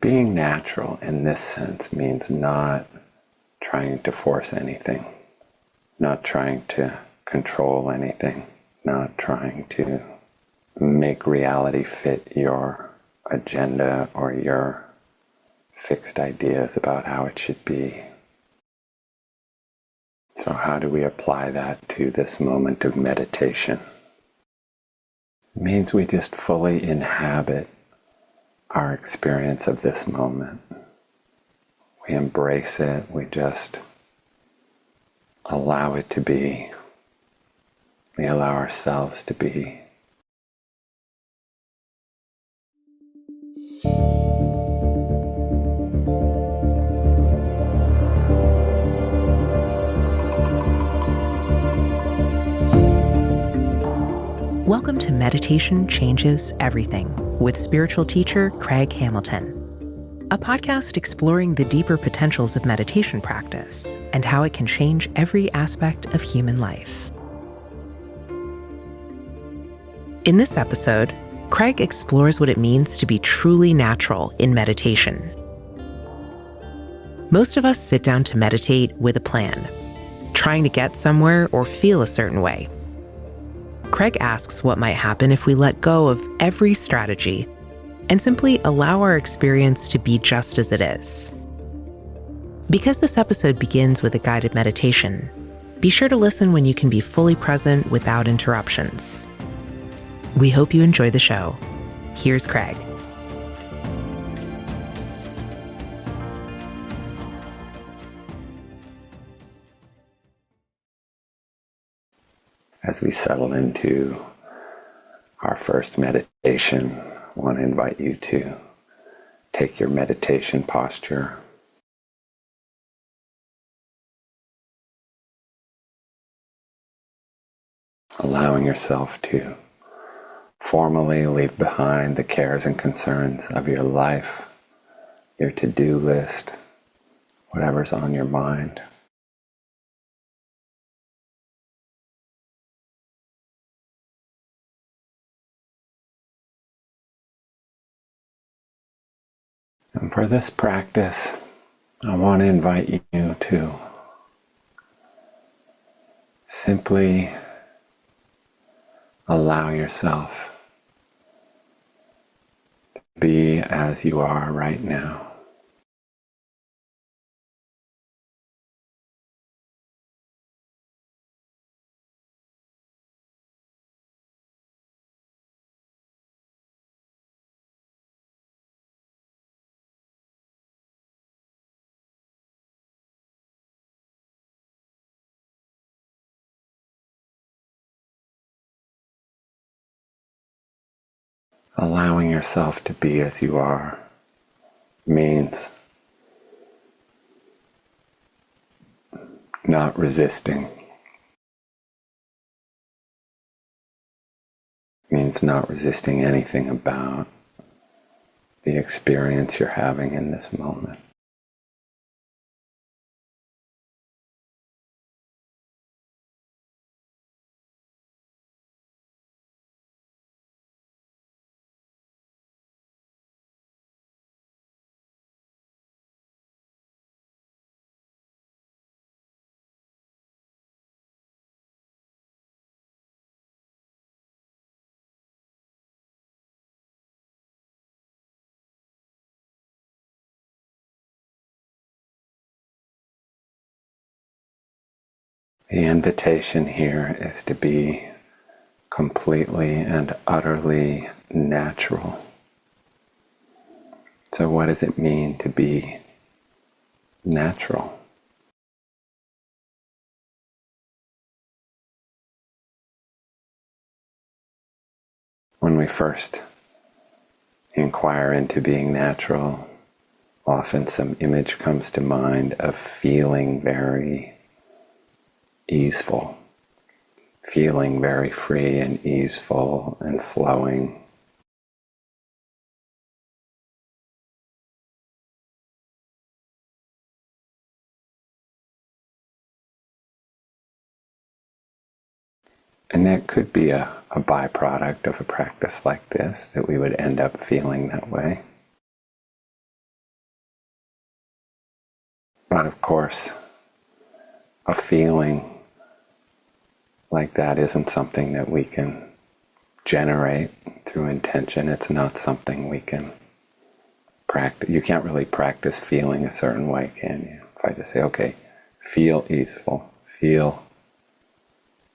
Being natural in this sense means not trying to force anything, not trying to control anything, not trying to make reality fit your agenda or your fixed ideas about how it should be. So how do we apply that to this moment of meditation? It means we just fully inhabit our experience of this moment. We embrace it, we just allow it to be. We allow ourselves to be. Welcome to Meditation Changes Everything with spiritual teacher Craig Hamilton, a podcast exploring the deeper potentials of meditation practice and how it can change every aspect of human life. In this episode, Craig explores what it means to be truly natural in meditation. Most of us sit down to meditate with a plan, trying to get somewhere or feel a certain way. Craig asks what might happen if we let go of every strategy and simply allow our experience to be just as it is. Because this episode begins with a guided meditation, be sure to listen when you can be fully present without interruptions. We hope you enjoy the show. Here's Craig. As we settle into our first meditation, I want to invite you to take your meditation posture. Allowing yourself to formally leave behind the cares and concerns of your life, your to-do list, whatever's on your mind. And for this practice, I want to invite you to simply allow yourself to be as you are right now. Allowing yourself to be as you are means not resisting. Means not resisting anything about the experience you're having in this moment. The invitation here is to be completely and utterly natural. So what does it mean to be natural? When we first inquire into being natural, often some image comes to mind of feeling very easeful, feeling very free and easeful and flowing. And that could be a byproduct of a practice like this, that we would end up feeling that way. But of course, a feeling like that isn't something that we can generate through intention. It's not something we can practice. You can't really practice feeling a certain way, can you? If I just say, okay, feel easeful, feel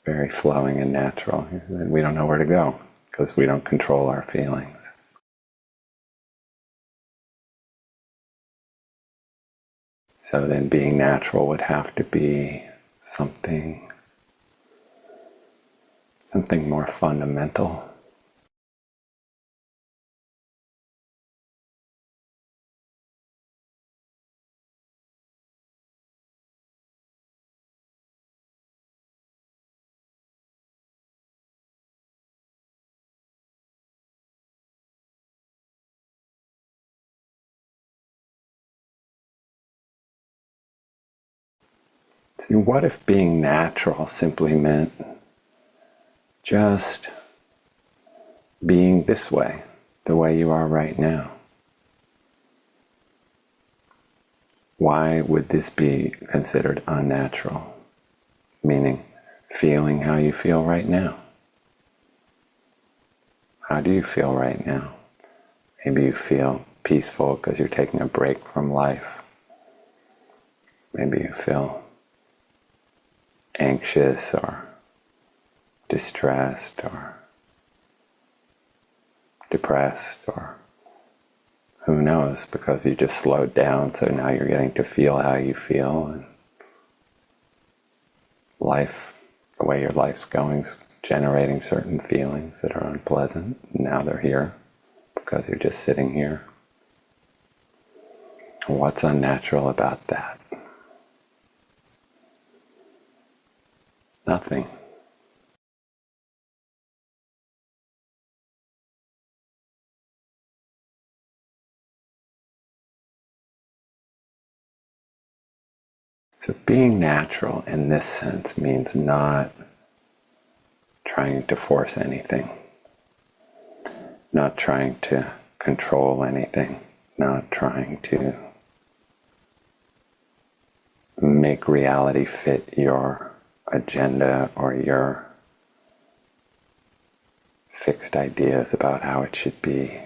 very flowing and natural, then we don't know where to go because we don't control our feelings. So then being natural would have to be something more fundamental. See, what if being natural simply meant just being this way, the way you are right now? Why would this be considered unnatural? Meaning, feeling how you feel right now. How do you feel right now? Maybe you feel peaceful because you're taking a break from life. Maybe you feel anxious or distressed or depressed, or who knows, because you just slowed down, so now you're getting to feel how you feel, and life, the way your life's going, is generating certain feelings that are unpleasant. Now they're here because you're just sitting here. What's unnatural about that? Nothing. So being natural in this sense means not trying to force anything, not trying to control anything, not trying to make reality fit your agenda or your fixed ideas about how it should be.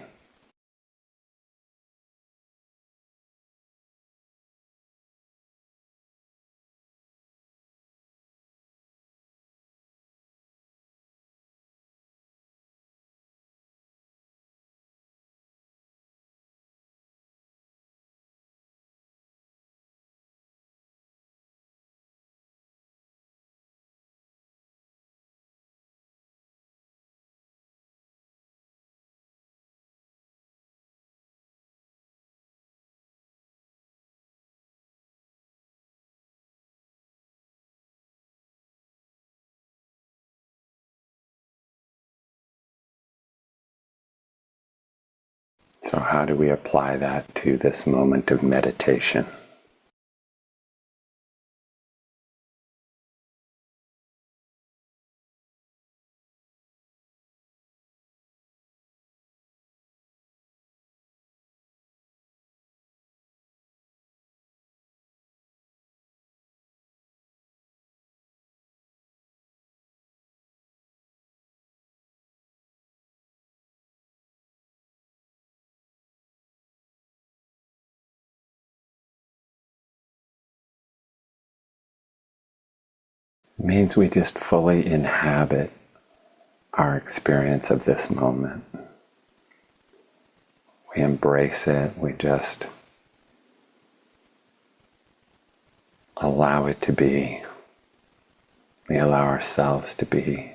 So how do we apply that to this moment of meditation? It means we just fully inhabit our experience of this moment. We embrace it, we just allow it to be. We allow ourselves to be.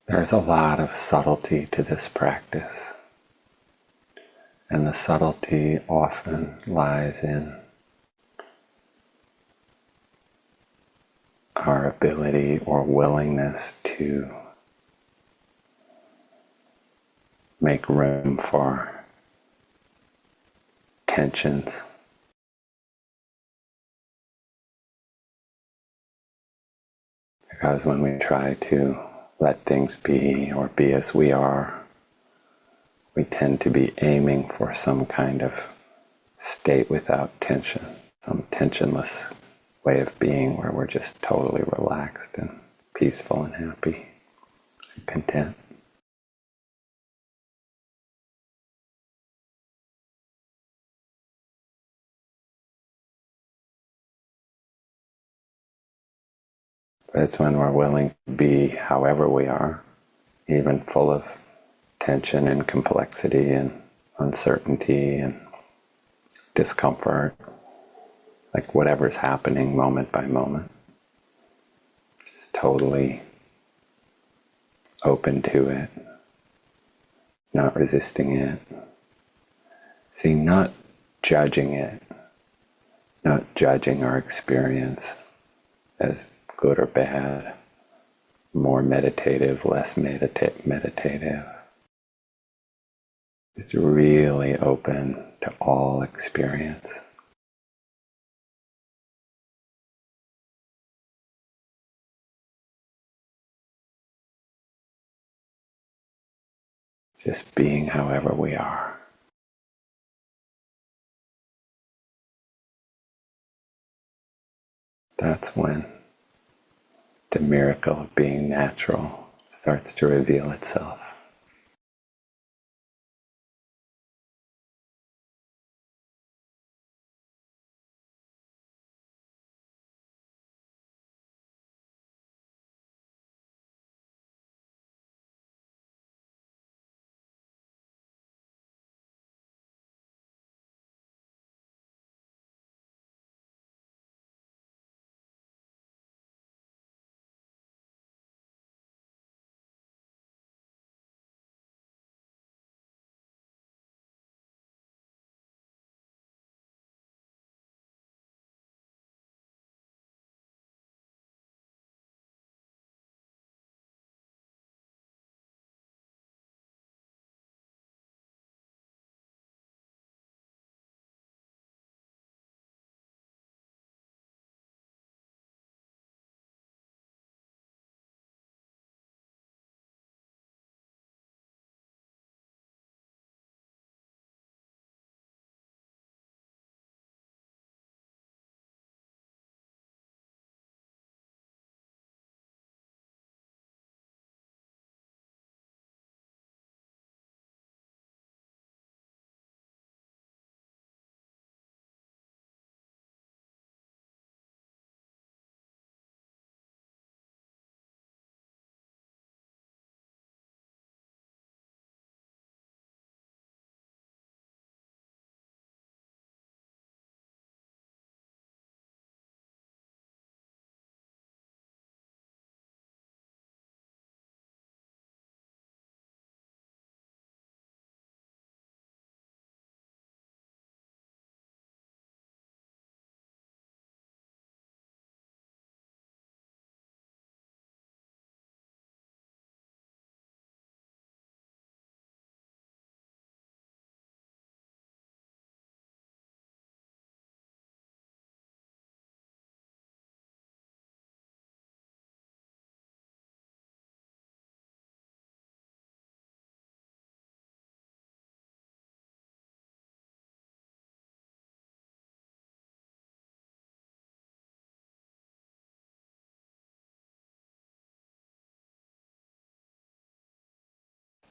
There's a lot of subtlety to this practice, and the subtlety often lies in our ability or willingness to make room for tensions. Because when we try to let things be or be as we are, we tend to be aiming for some kind of state without tension, some tensionless way of being where we're just totally relaxed and peaceful and happy and content. But it's when we're willing to be however we are, even full of tension and complexity and uncertainty and discomfort, like whatever's happening moment by moment, just totally open to it, not resisting it. See, not judging it, not judging our experience as good or bad, more meditative, less meditative. Just really open to all experience. Just being however we are. That's when the miracle of being natural starts to reveal itself.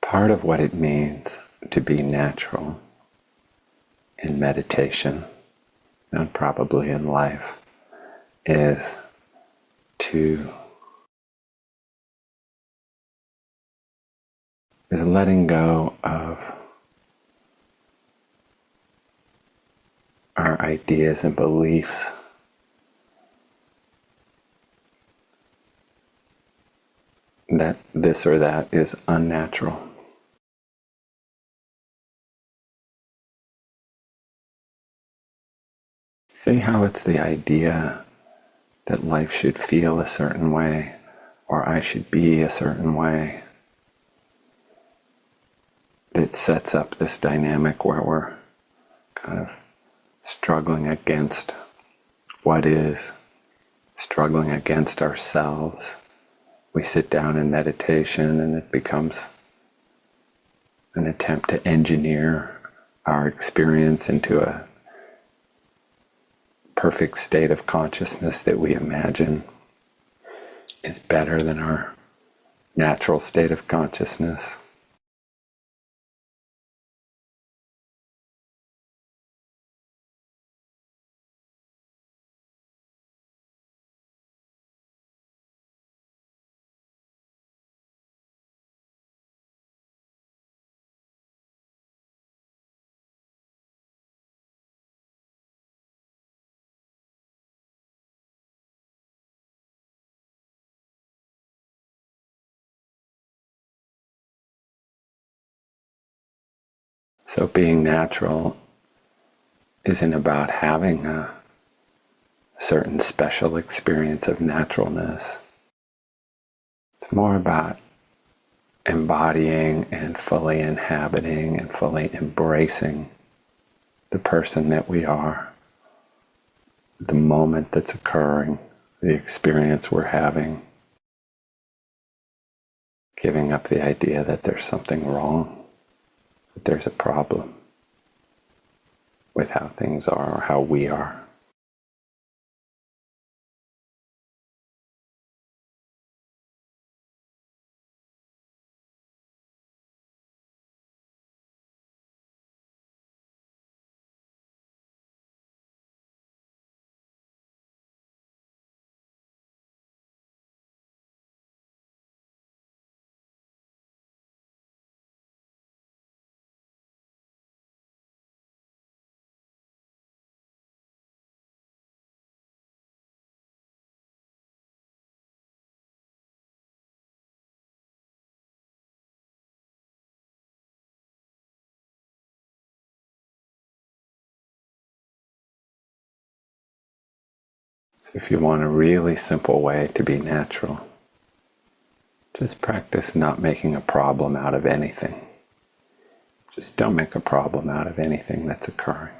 Part of what it means to be natural in meditation, and probably in life, is letting go of our ideas and beliefs that this or that is unnatural. See how it's the idea that life should feel a certain way, or I should be a certain way, that sets up this dynamic where we're kind of struggling against what is, struggling against ourselves. We sit down in meditation and it becomes an attempt to engineer our experience into a perfect state of consciousness that we imagine is better than our natural state of consciousness. So being natural isn't about having a certain special experience of naturalness. It's more about embodying and fully inhabiting and fully embracing the person that we are, the moment that's occurring, the experience we're having, giving up the idea that there's something wrong, that there's a problem with how things are or how we are. So if you want a really simple way to be natural, just practice not making a problem out of anything. Just don't make a problem out of anything that's occurring.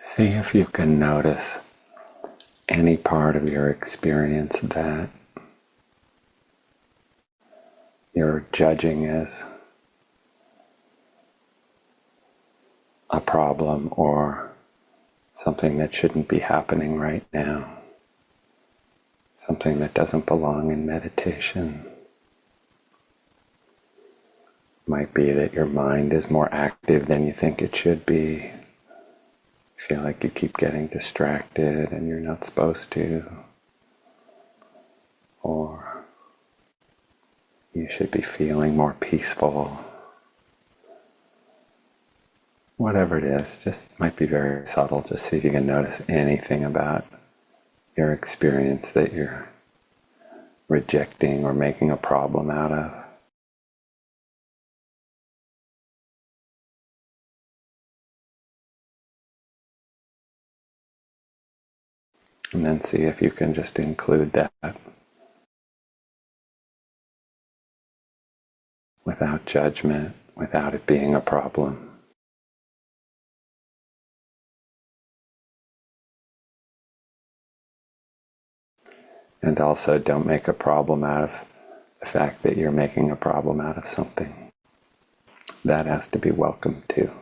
See if you can notice any part of your experience that you're judging as a problem or something that shouldn't be happening right now, something that doesn't belong in meditation. Might be that your mind is more active than you think it should be. Feel like you keep getting distracted and you're not supposed to. Or you should be feeling more peaceful. Whatever it is, just might be very subtle. Just see if you can notice anything about your experience that you're rejecting or making a problem out of. And then see if you can just include that without judgment, without it being a problem. And also don't make a problem out of the fact that you're making a problem out of something. That has to be welcomed too.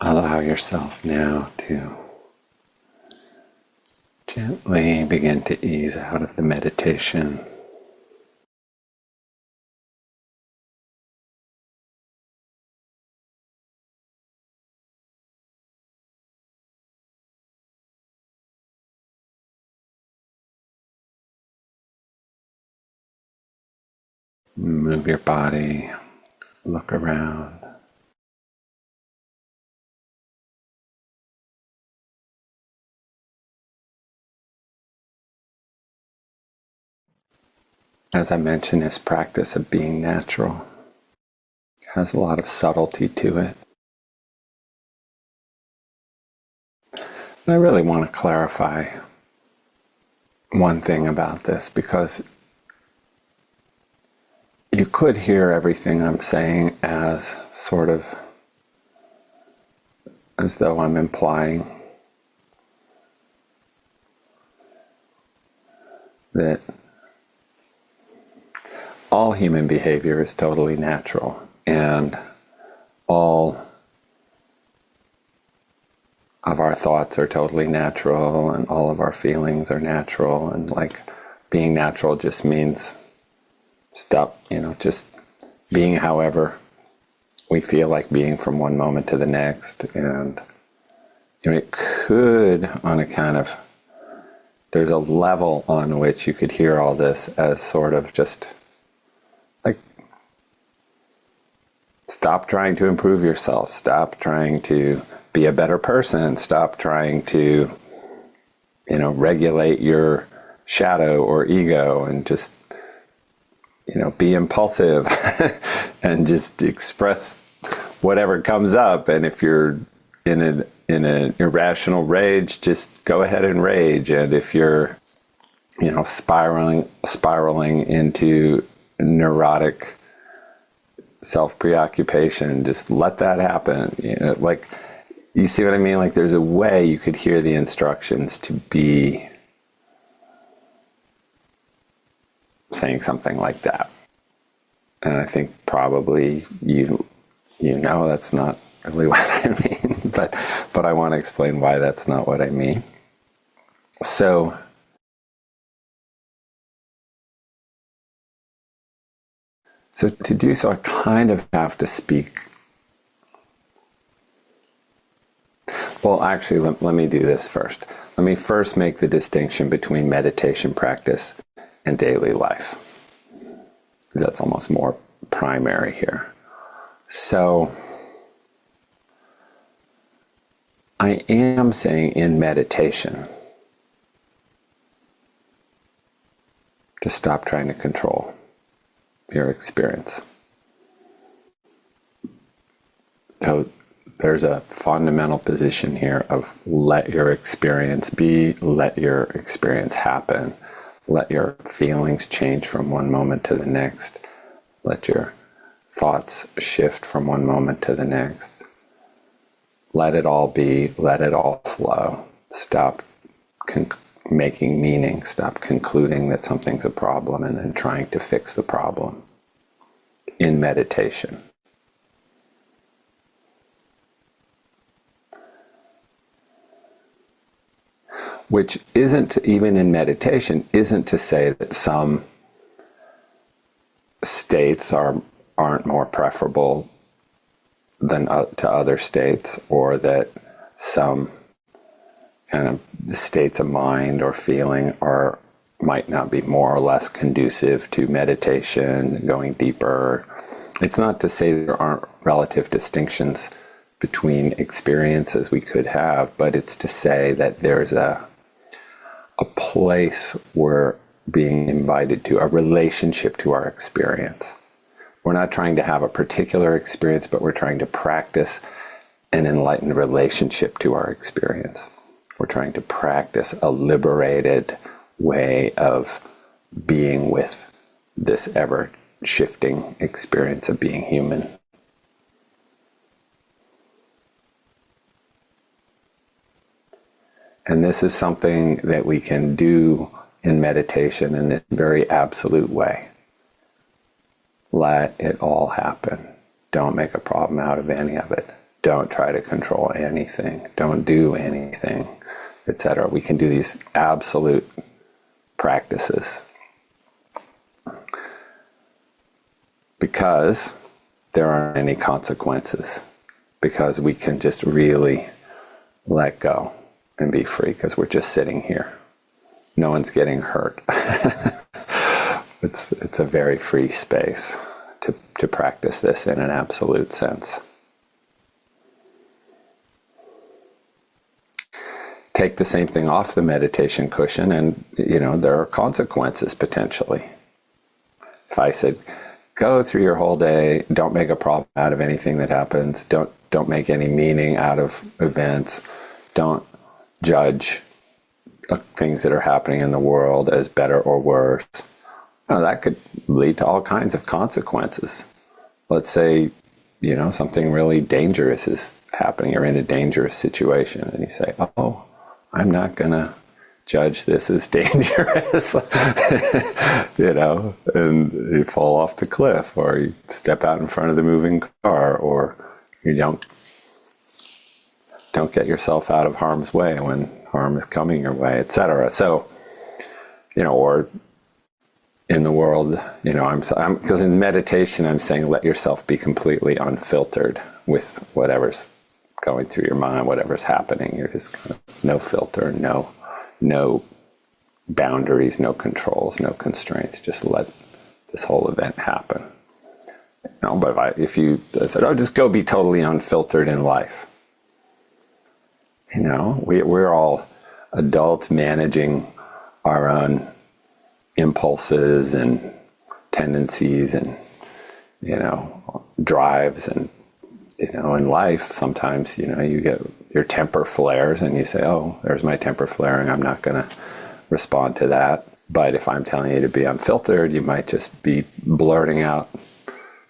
Allow yourself now to gently begin to ease out of the meditation. Move your body, look around. As I mentioned, this practice of being natural has a lot of subtlety to it. And I really want to clarify one thing about this, because you could hear everything I'm saying as sort of as though I'm implying that all human behavior is totally natural and all of our thoughts are totally natural and all of our feelings are natural, and like being natural just means just being however we feel like being from one moment to the next, and it could, on a kind of, there's a level on which you could hear all this as sort of just like, stop trying to improve yourself, stop trying to be a better person, stop trying to, regulate your shadow or ego, and just, be impulsive and just express whatever comes up. And if you're in an irrational rage, just go ahead and rage. And if you're, spiraling into neurotic self-preoccupation, just let that happen. Like, you see what I mean? Like, there's a way you could hear the instructions to be saying something like that. And I think probably you know that's not really what I mean, but I want to explain why that's not what I mean. So to do so, I kind of have to speak. Well, actually, let me do this first. Let me first make the distinction between meditation practice and daily life, because that's almost more primary here. So I am saying in meditation to stop trying to control your experience. So there's a fundamental position here of let your experience be, let your experience happen, let your feelings change from one moment to the next, let your thoughts shift from one moment to the next. Let it all be, let it all flow. Stop making meaning, stop concluding that something's a problem and then trying to fix the problem in meditation. Which isn't, even in meditation, isn't to say that some states aren't more preferable than to other states, or that some kind of states of mind or feeling might not be more or less conducive to meditation, going deeper. It's not to say there aren't relative distinctions between experiences we could have, but it's to say that there's a place we're being invited to, a relationship to our experience. We're not trying to have a particular experience, but we're trying to practice an enlightened relationship to our experience. We're trying to practice a liberated way of being with this ever-shifting experience of being human. And this is something that we can do in meditation in this very absolute way. Let it all happen. Don't make a problem out of any of it. Don't try to control anything. Don't do anything, etc. We can do these absolute practices because there aren't any consequences, because we can just really let go and be free, because we're just sitting here. No one's getting hurt. It's a very free space to practice this in an absolute sense. Take the same thing off the meditation cushion and, there are consequences potentially. If I said, go through your whole day, don't make a problem out of anything that happens, don't make any meaning out of events, don't judge things that are happening in the world as better or worse, that could lead to all kinds of consequences. Let's say, something really dangerous is happening. You're in a dangerous situation and you say, oh, I'm not going to judge this as dangerous, and you fall off the cliff, or you step out in front of the moving car, or you don't get yourself out of harm's way when harm is coming your way, etc. So, or in the world, because in meditation, I'm saying let yourself be completely unfiltered with whatever's going through your mind, whatever's happening. You're just kind of no filter, no boundaries, no controls, no constraints. Just let this whole event happen. But if you said, "Oh, just go be totally unfiltered in life," we're all adults managing our own impulses and tendencies and drives, and in life sometimes you get your temper flares and you say, "Oh, there's my temper flaring, I'm not going to respond to that." But if I'm telling you to be unfiltered, you might just be blurting out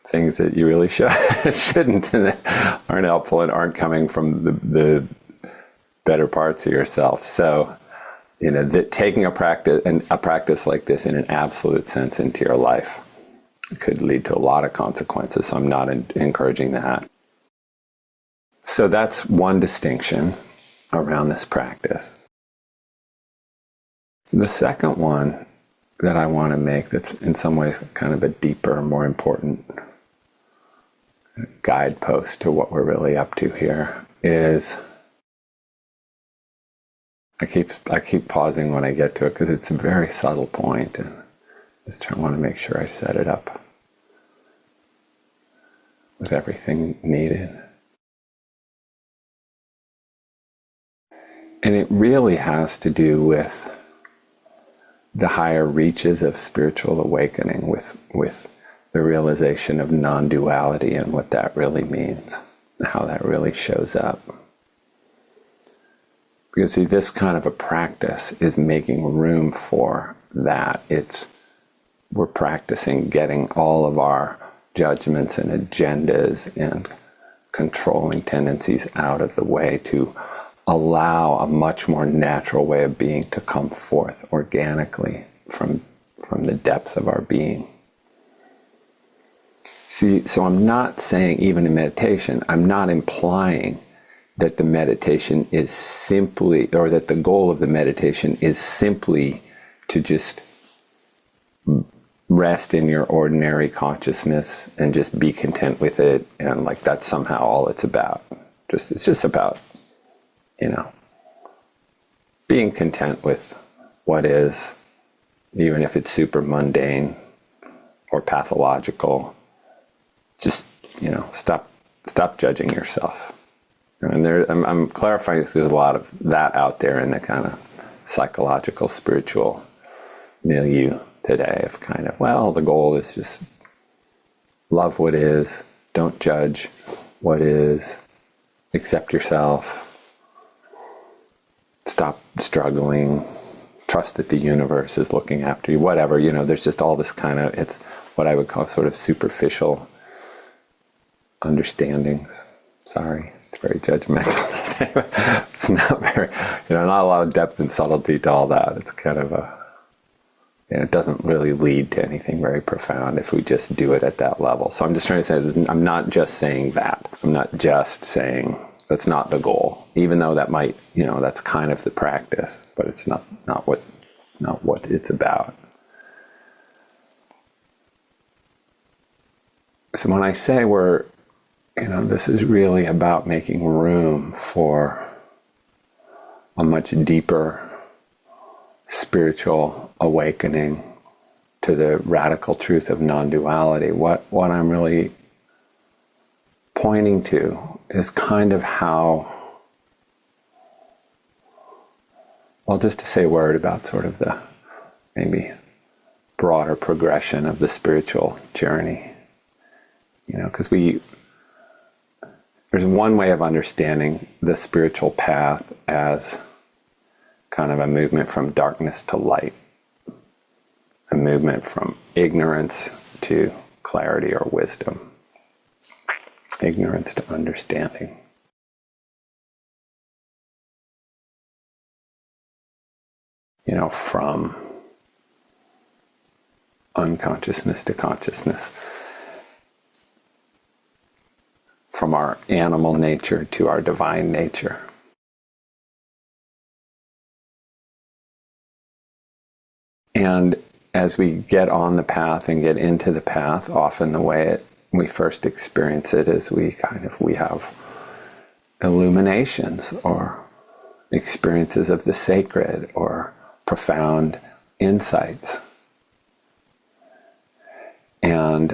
things that you really shouldn't, and that aren't helpful and aren't coming from the better parts of yourself. So that taking a practice like this in an absolute sense into your life could lead to a lot of consequences. So I'm not encouraging that. So that's one distinction around this practice. The second one that I want to make, that's in some ways kind of a deeper, more important guidepost to what we're really up to here, is I keep pausing when I get to it because it's a very subtle point, and I want to make sure I set it up with everything needed. And it really has to do with the higher reaches of spiritual awakening, with the realization of non-duality and what that really means, how that really shows up. Because see, this kind of a practice is making room for that. We're practicing getting all of our judgments and agendas and controlling tendencies out of the way to allow a much more natural way of being to come forth organically from the depths of our being. See, so I'm not saying, even in meditation, I'm not implying that the meditation is simply, or that the goal of the meditation is simply to just rest in your ordinary consciousness and just be content with it, and like that's somehow all it's about. It's just about, being content with what is, even if it's super mundane or pathological. Just, stop judging yourself. And I'm clarifying this, there's a lot of that out there in the kind of psychological, spiritual milieu today of kind of, well, the goal is just love what is, don't judge what is, accept yourself, stop struggling, trust that the universe is looking after you, whatever, there's just all this kind of, it's what I would call sort of superficial understandings. Sorry, it's very judgmental. It's not very, not a lot of depth and subtlety to all that. It's kind of it doesn't really lead to anything very profound if we just do it at that level. So I'm just trying to say, I'm not just saying that. I'm not just saying that's not the goal, even though that might, that's kind of the practice, but it's not what it's about. So when I say this is really about making room for a much deeper spiritual awakening to the radical truth of non-duality, what I'm really pointing to is kind of how, well, just to say a word about sort of the maybe broader progression of the spiritual journey, because there's one way of understanding the spiritual path as kind of a movement from darkness to light, a movement from ignorance to clarity or wisdom, ignorance to understanding. From unconsciousness to consciousness, from our animal nature to our divine nature. And as we get on the path and get into the path, often the way we first experience it is we have illuminations or experiences of the sacred or profound insights.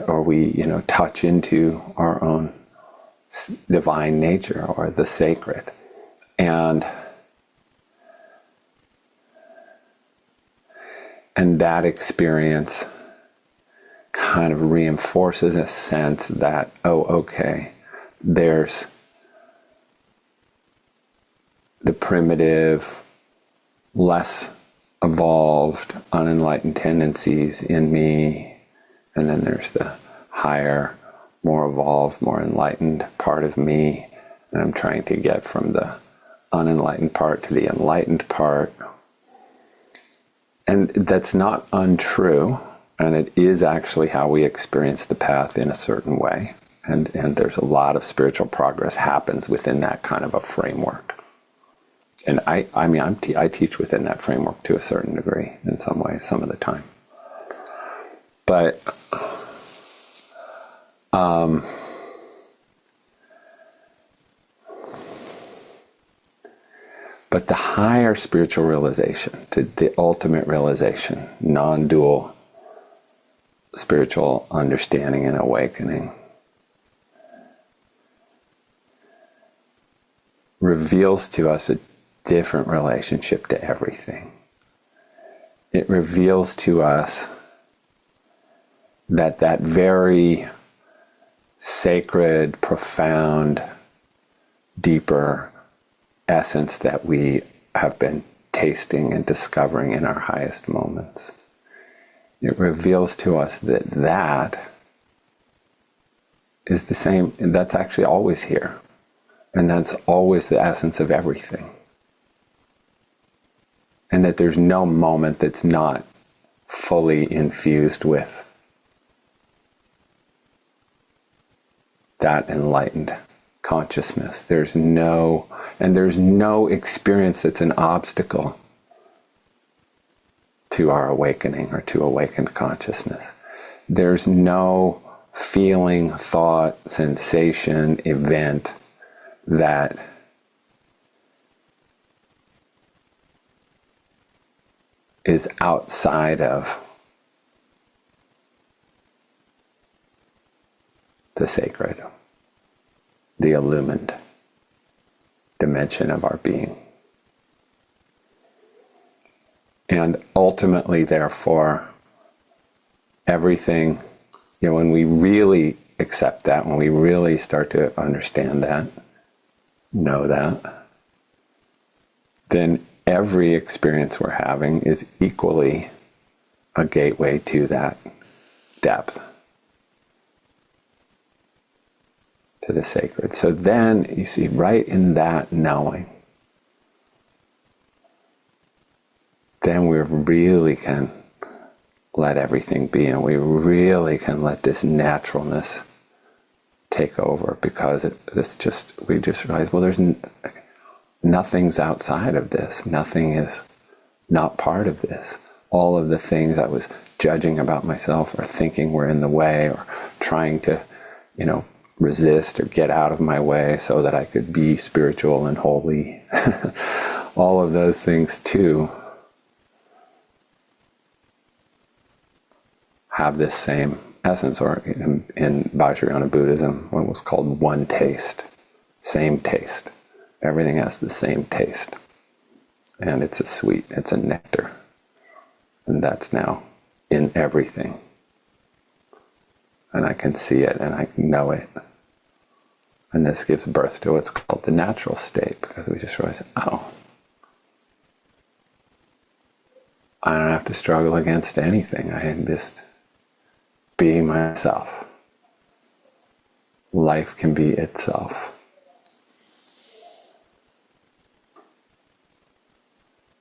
Or we, touch into our own divine nature or the sacred. And that experience kind of reinforces a sense that, oh, okay, there's the primitive, less evolved, unenlightened tendencies in me, and then there's the higher, more evolved, more enlightened part of me, and I'm trying to get from the unenlightened part to the enlightened part. And that's not untrue, and it is actually how we experience the path in a certain way. And there's a lot of spiritual progress happens within that kind of a framework. And I teach within that framework to a certain degree in some ways, some of the time. But the higher spiritual realization, the ultimate realization, non-dual spiritual understanding and awakening, reveals to us a different relationship to everything. It reveals to us that very sacred, profound, deeper essence that we have been tasting and discovering in our highest moments. It reveals to us that is the same, and that's actually always here. And that's always the essence of everything. And that there's no moment that's not fully infused with that enlightened consciousness. There's no experience that's an obstacle to our awakening or to awakened consciousness. There's no feeling, thought, sensation, event that is outside of the sacred, the illumined dimension of our being. And ultimately, therefore, everything, when we really accept that, when we really start to understand that, know that, then every experience we're having is equally a gateway to that depth, to the sacred. So then, you see, right in that knowing, then we really can let everything be, and we really can let this naturalness take over, because we just realize, well, nothing's outside of this. Nothing is not part of this. All of the things I was judging about myself or thinking were in the way or trying to, resist or get out of my way so that I could be spiritual and holy. All of those things too have this same essence, or in Vajrayana Buddhism, what was called one taste, same taste. Everything has the same taste. And it's a sweet, it's a nectar. And that's now in everything. And I can see it and I know it. And this gives birth to what's called the natural state, because we just realize, oh, I don't have to struggle against anything. I can just be myself. Life can be itself.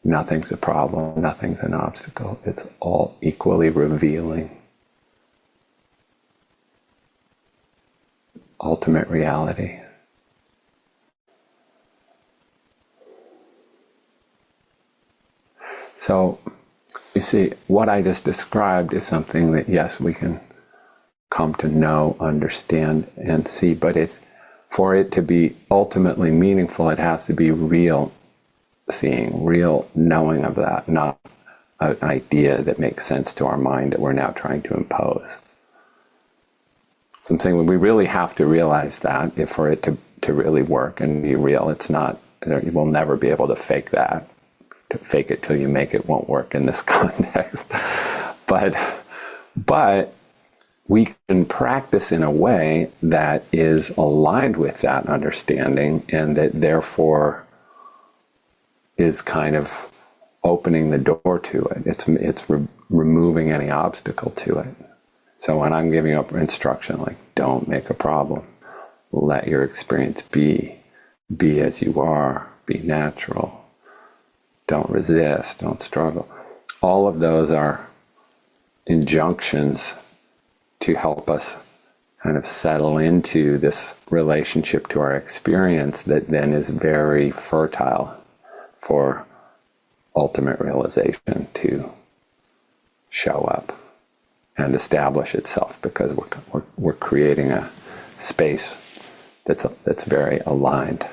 Nothing's a problem, nothing's an obstacle. It's all equally revealing ultimate reality. So, you see, what I just described is something that, yes, we can come to know, understand, and see, but For it to be ultimately meaningful, it has to be real seeing, real knowing of that, not an idea that makes sense to our mind that we're now trying to impose. So I'm saying we really have to realize that if for it to really work and be real, it's not, you will never be able to fake that. To fake it till you make it won't work in this context. But we can practice in a way that is aligned with that understanding, and that therefore is kind of opening the door to it. It's removing any obstacle to it. So when I'm giving up instruction like, don't make a problem, let your experience be as you are, be natural, don't resist, don't struggle. All of those are injunctions to help us kind of settle into this relationship to our experience that then is very fertile for ultimate realization to show up and establish itself, because we're creating a space that's very aligned.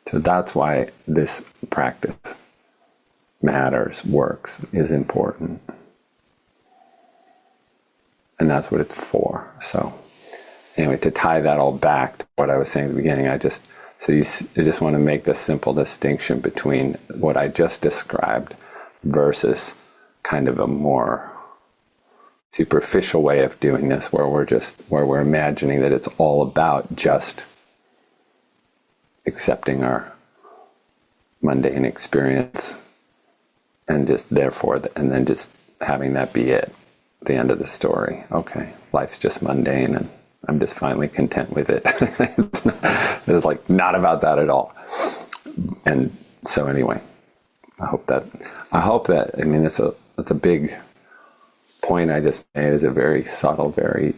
So that's why this practice matters, works, is important. And that's what it's for. So anyway, to tie that all back to what I was saying at the beginning, I just want to make this simple distinction between what I just described versus kind of a more superficial way of doing this, where we're imagining that it's all about just accepting our mundane experience and just therefore, and then just having that be it, the end of the story. Okay, life's just mundane and I'm just finally content with it. It's like not about that at all. And so anyway, I hope that, I mean, that's a big point I just made. Is a very subtle, very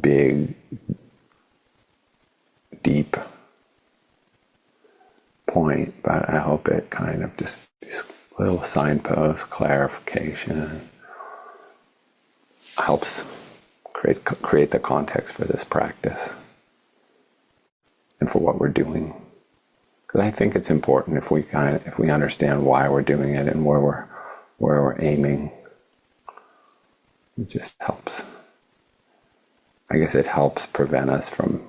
big, deep point, but I hope it kind of just these little signposts, clarification, helps create the context for this practice and for what we're doing. Because I think it's important if we understand why we're doing it and where we're aiming. It just helps. I guess it helps prevent us from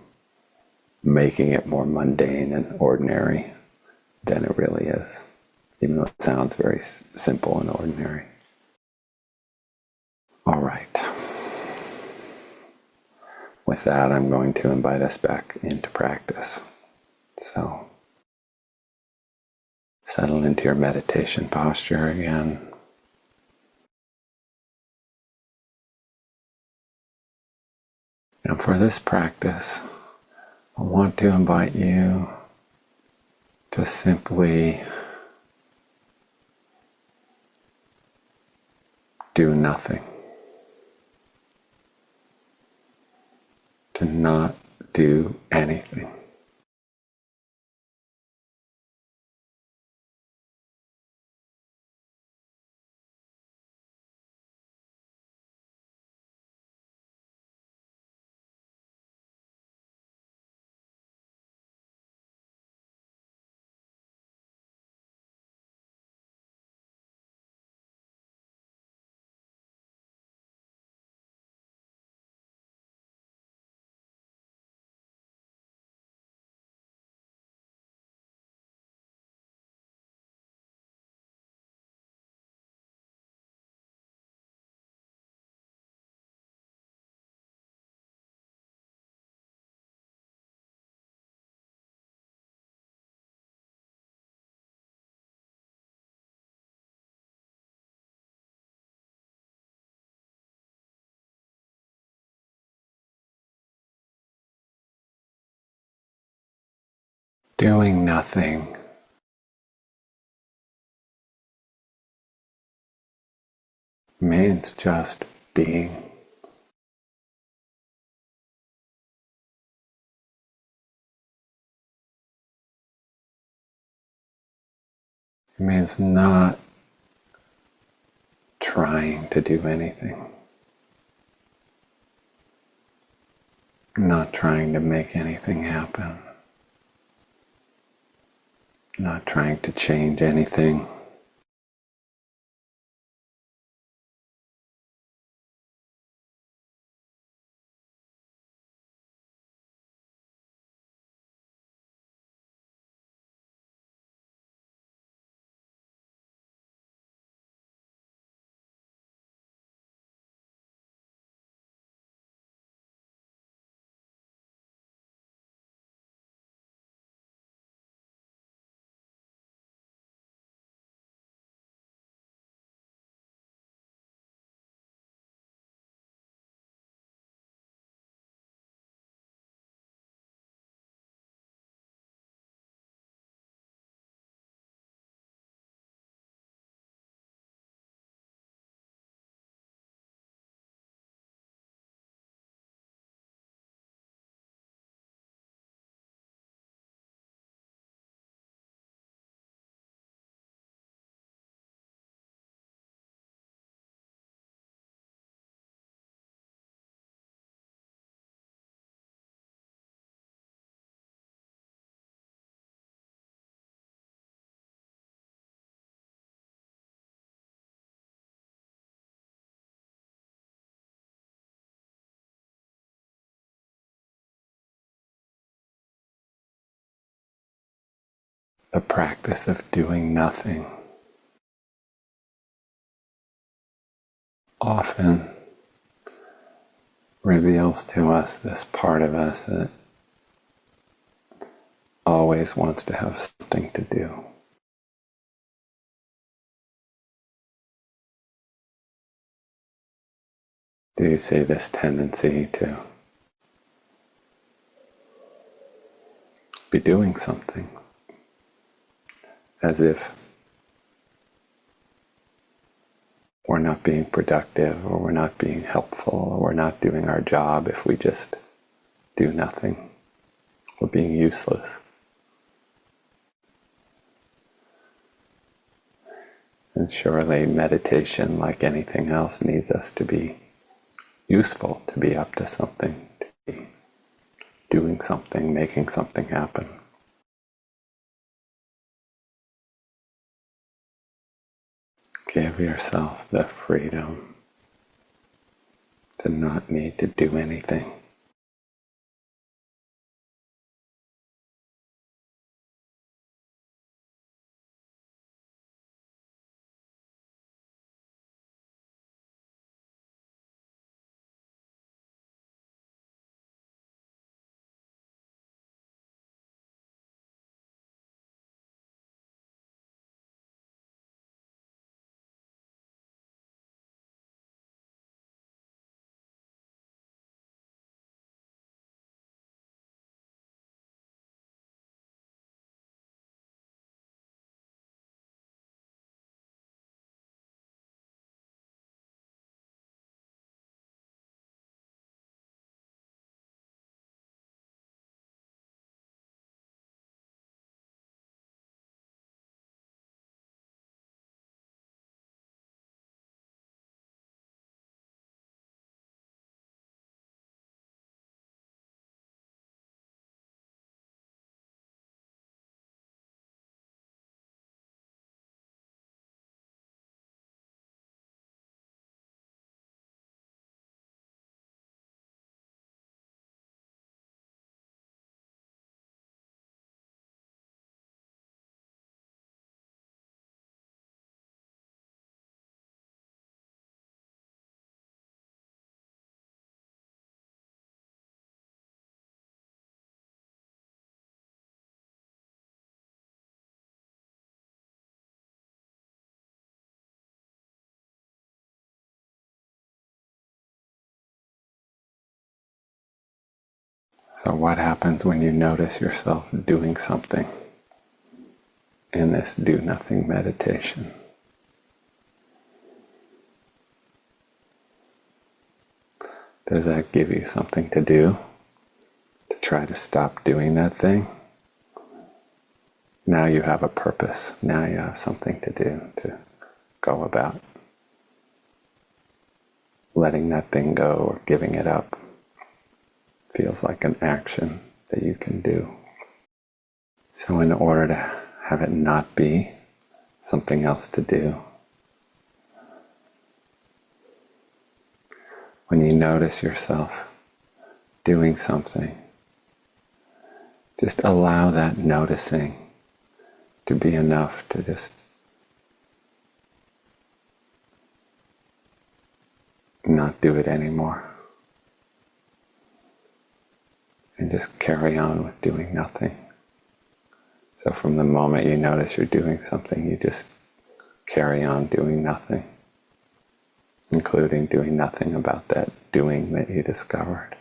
making it more mundane and ordinary than it really is, even though it sounds very simple and ordinary. All right. With that, I'm going to invite us back into practice. So, settle into your meditation posture again. And for this practice, I want to invite you to simply do nothing. To not do anything. Doing nothing means just being. It means not trying to do anything, not trying to make anything happen, not trying to change anything. The practice of doing nothing often reveals to us this part of us that always wants to have something to do. Do you see this tendency to be doing something as if we're not being productive, or we're not being helpful, or we're not doing our job if we just do nothing? We're being useless. And surely meditation, like anything else, needs us to be useful, to be up to something, to be doing something, making something happen. Give yourself the freedom to not need to do anything. So what happens when you notice yourself doing something in this do-nothing meditation? Does that give you something to do? To try to stop doing that thing? Now you have a purpose. Now you have something to do, to go about. letting that thing go or giving it up feels like an action that you can do. So in order to have it not be something else to do, when you notice yourself doing something, just allow that noticing to be enough to just not do it anymore. And just carry on with doing nothing. So from the moment you notice you're doing something, you just carry on doing nothing, including doing nothing about that doing that you discovered.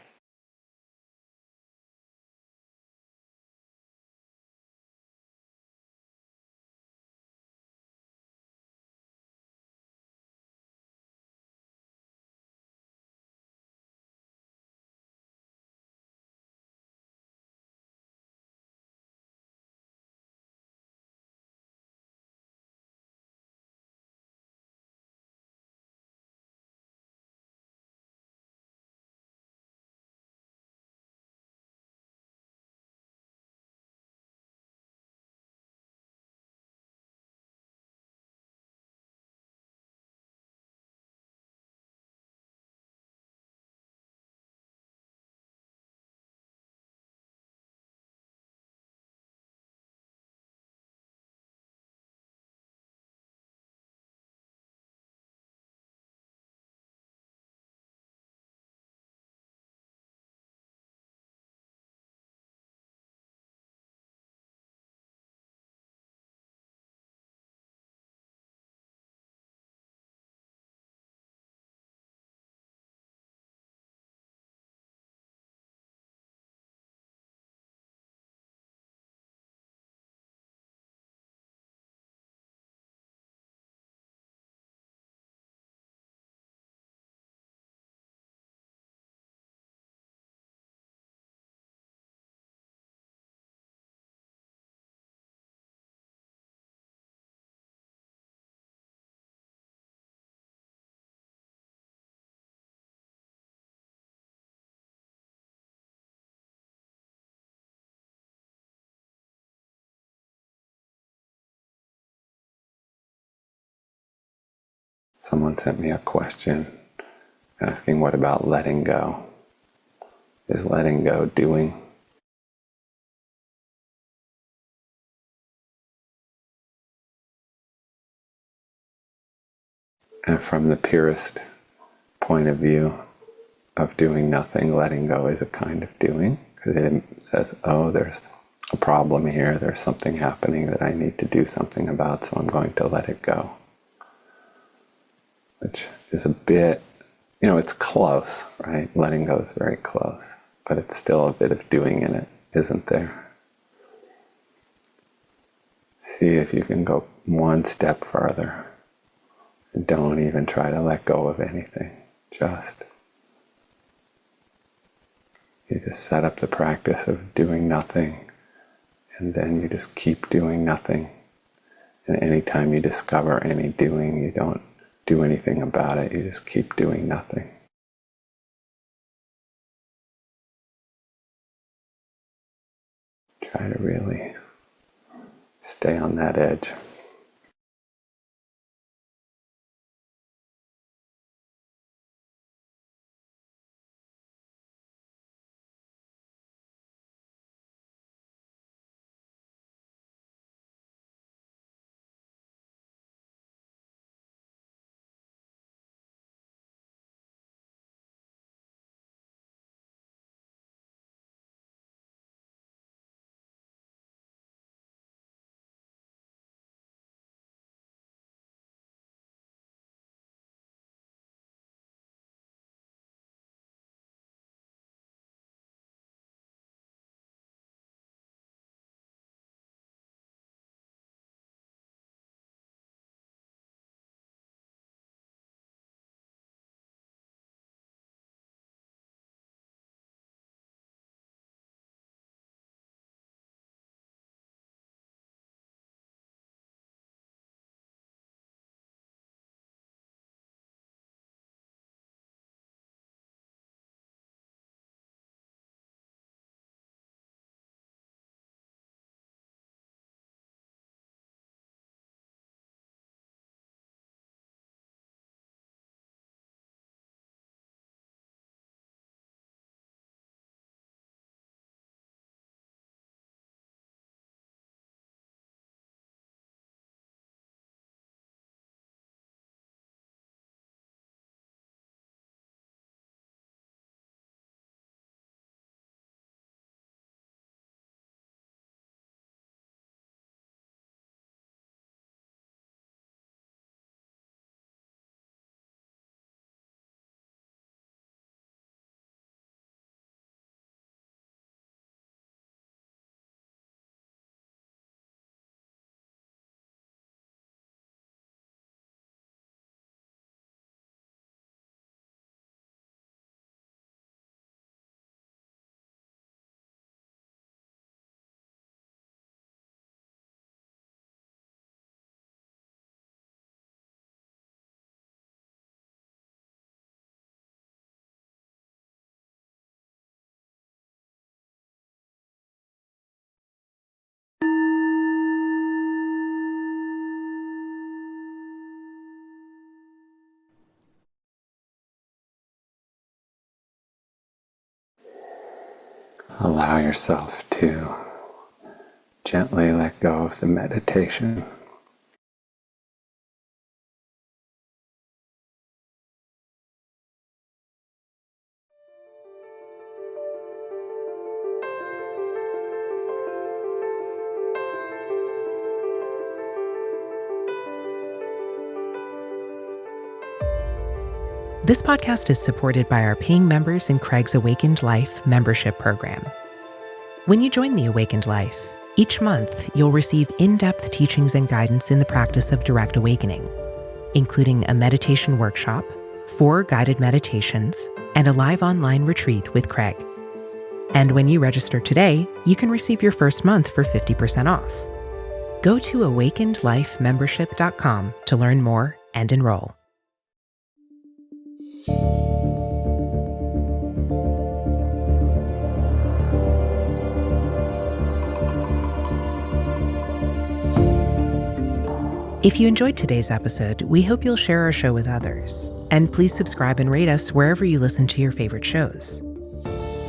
Someone sent me a question asking, what about letting go? Is letting go doing? And from the purest point of view of doing nothing, letting go is a kind of doing, because it says, oh, there's a problem here, there's something happening that I need to do something about, so I'm going to let it go. Which is a bit, it's close, right? Letting go is very close, but it's still a bit of doing in it, isn't there? See if you can go one step further. And don't even try to let go of anything. You just set up the practice of doing nothing, and then you just keep doing nothing. And anytime you discover any doing, you don't do anything about it, you just keep doing nothing. Try to really stay on that edge. allow yourself to gently let go of the meditation. This podcast is supported by our paying members in Craig's Awakened Life membership program. When you join the Awakened Life, each month you'll receive in-depth teachings and guidance in the practice of direct awakening, including a meditation workshop, 4 guided meditations, and a live online retreat with Craig. And when you register today, you can receive your first month for 50% off. Go to awakenedlifemembership.com to learn more and enroll. If you enjoyed today's episode, we hope you'll share our show with others. And please subscribe and rate us wherever you listen to your favorite shows.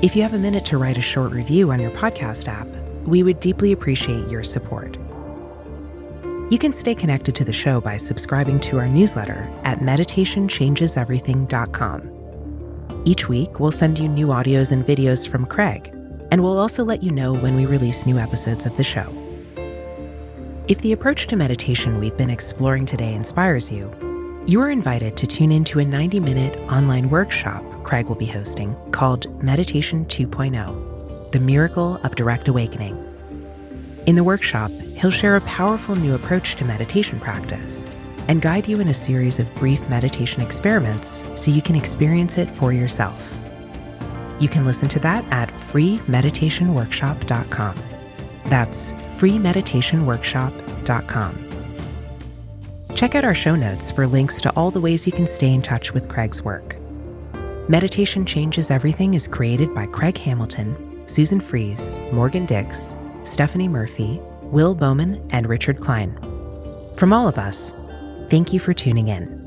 If you have a minute to write a short review on your podcast app, we would deeply appreciate your support. You can stay connected to the show by subscribing to our newsletter at meditationchangeseverything.com. Each week, we'll send you new audios and videos from Craig, and we'll also let you know when we release new episodes of the show. If the approach to meditation we've been exploring today inspires you, you are invited to tune into a 90-minute online workshop Craig will be hosting called Meditation 2.0, The Miracle of Direct Awakening. In the workshop, he'll share a powerful new approach to meditation practice and guide you in a series of brief meditation experiments so you can experience it for yourself. You can listen to that at freemeditationworkshop.com. That's freemeditationworkshop.com. Check out our show notes for links to all the ways you can stay in touch with Craig's work. Meditation Changes Everything is created by Craig Hamilton, Susan Fries, Morgan Dix, Stephanie Murphy, Will Bowman, and Richard Klein. From all of us, thank you for tuning in.